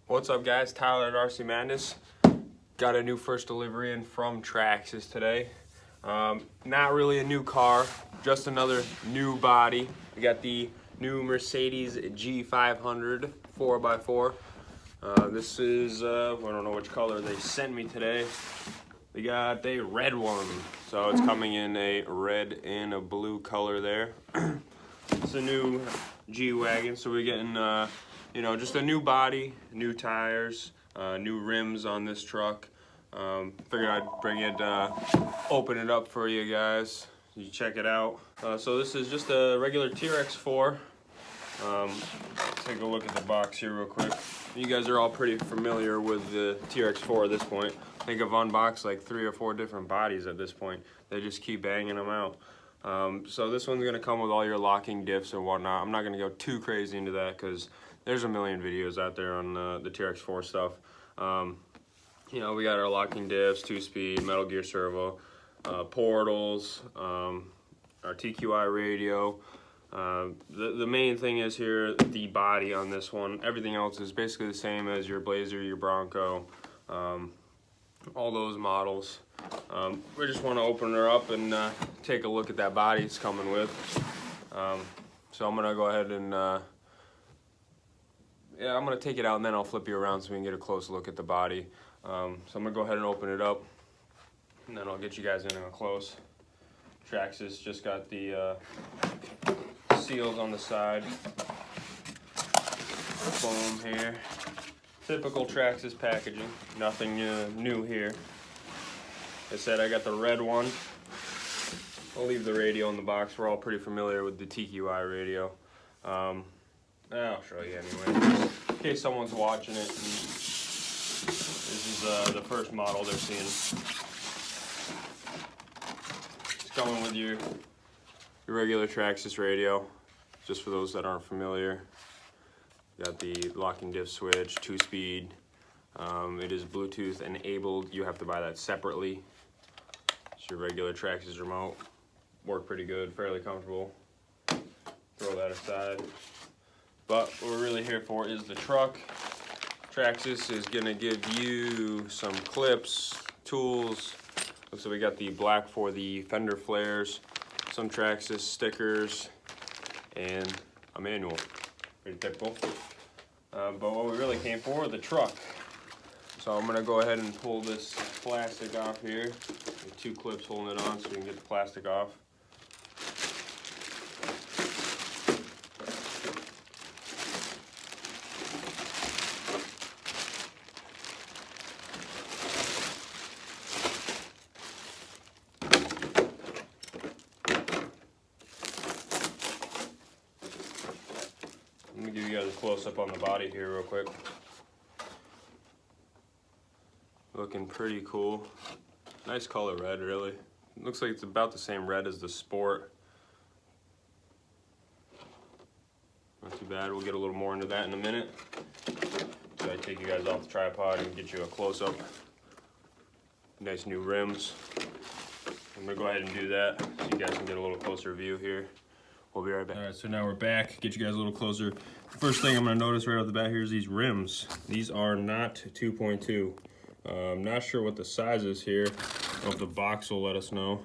What's up, guys? Tyler at RC Madness. Got a new first delivery in from Traxxas today. Not really a new car, just another new body. We got the new Mercedes G500 4x4. This is, I don't know which color they sent me today. We got a red one, so it's coming in a red and a blue color there. It's a new G-Wagon, so we're getting, you know, just a new body, new tires, new rims on this truck. Figured I'd bring it, open it up for you guys. You check it out. So this is just a regular TRX 4. Take a look at the box here real quick. You guys are all pretty familiar with the TRX 4 at this point. I think I've unboxed like 3 or 4 different bodies at this point. They just keep banging them out. So this one's gonna come with all your locking diffs and whatnot. I'm not gonna go too crazy into that because there's a million videos out there on the TRX 4 stuff. You know, we got our locking diffs, 2-speed, metal gear servo, portals, our TQI radio. The main thing is here, the body on this one. Everything else is basically the same as your Blazer, your Bronco, all those models. We just want to open her up and take a look at that body it's coming with. So I'm gonna go ahead and yeah, I'm gonna take it out and then I'll flip you around so we can get a close look at the body. So I'm gonna go ahead and open it up and then I'll get you guys in a close. Traxxas just got the seals on the side. Foam here. Typical Traxxas packaging. Nothing new here. Like I said, I got the red one. I'll leave the radio in the box. We're all pretty familiar with the TQI radio. I'll show you anyway, in case someone's watching it. This is the first model they're seeing. It's coming with your regular Traxxas radio, just for those that aren't familiar. You got the locking diff switch, 2-speed. It is Bluetooth enabled. You have to buy that separately. It's your regular Traxxas remote. Work pretty good, fairly comfortable. Throw that aside. But what we're really here for is the truck. Traxxas is gonna give you some clips, tools. Looks like we got the black for the fender flares, some Traxxas stickers, and a manual. Pretty typical. But what we really came for, the truck. So I'm gonna go ahead and pull this plastic off here. With 2 clips holding it on so we can get the plastic off. Let me give you guys a close-up on the body here real quick. Looking pretty cool. Nice color red, really. Looks like it's about the same red as the Sport. Not too bad. We'll get a little more into that in a minute. So I take you guys off the tripod and get you a close-up. Nice new rims. I'm gonna go ahead and do that so you guys can get a little closer view here. We'll be right back. All right, so now we're back. Get you guys a little closer. First thing I'm gonna notice right off the bat here is these rims. These are not 2.2. I'm not sure what the size is here. I don't know if the box will let us know.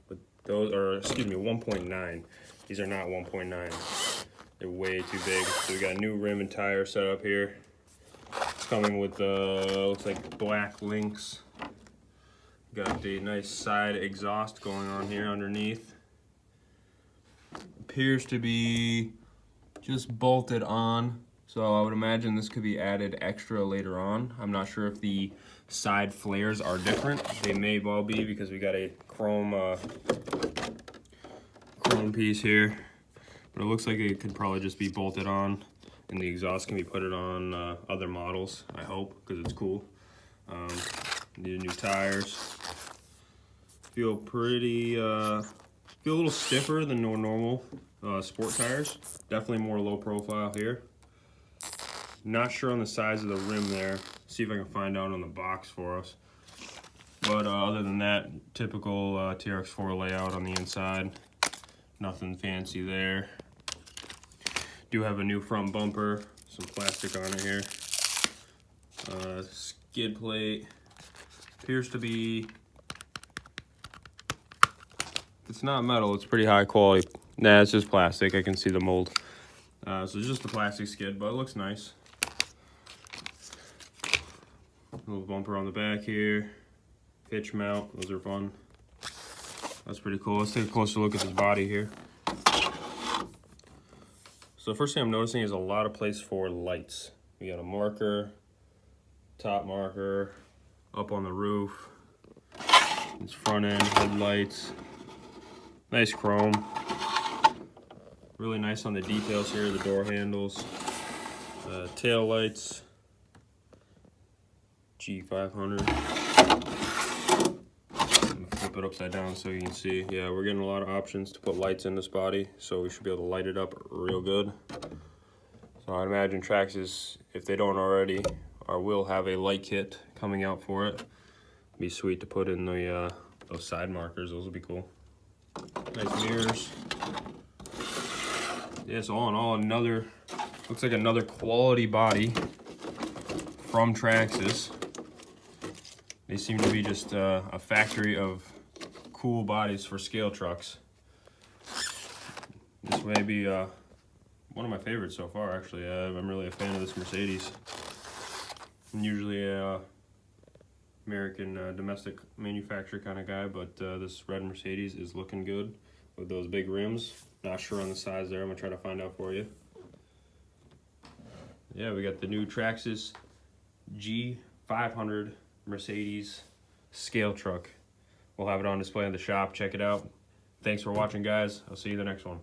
But those are, excuse me, 1.9. These are not 1.9. They're way too big. So we got a new rim and tire set up here. It's coming with, looks like black links. Got the nice side exhaust going on here underneath. Appears to be just bolted on, so I would imagine this could be added extra later on. I'm not sure if the side flares are different. They may well be because we got a chrome piece here, but it looks like it could probably just be bolted on, and the exhaust can be put on other models, I hope, because it's cool. Need new tires. Feel pretty feel a little stiffer than normal sport tires. Definitely more low profile here. Not sure on the size of the rim there. See if I can find out on the box for us. But other than that, typical TRX 4 layout on the inside. Nothing fancy there. Do have a new front bumper, some plastic on it here. Skid plate appears to be, it's not metal, it's pretty high quality. Nah, it's just plastic. I can see the mold. So it's just a plastic skid, but it looks nice. Little bumper on the back here. Hitch mount, those are fun. That's pretty cool. Let's take a closer look at this body here. So the first thing I'm noticing is a lot of place for lights. We got a marker, top marker, up on the roof. It's front end, headlights. Nice chrome. Really nice on the details here, the door handles. Tail lights. G500. Flip it upside down so you can see. Yeah, we're getting a lot of options to put lights in this body, so we should be able to light it up real good. So I'd imagine Traxxas, if they don't already, or will have a light kit coming out for it. Be sweet to put in the those side markers. Those would be cool. Nice mirrors. Yeah, so all in all, looks like another quality body from Traxxas. They seem to be just a factory of cool bodies for scale trucks. This may be one of my favorites so far, actually. I'm really a fan of this Mercedes. I'm usually a American domestic manufacturer kind of guy, but this red Mercedes is looking good with those big rims. Not sure on the size there. I'm gonna try to find out for you. Yeah, we got the new Traxxas G500 Mercedes scale truck. We'll have it on display in the shop. Check it out. Thanks for watching, guys. I'll see you in the next one.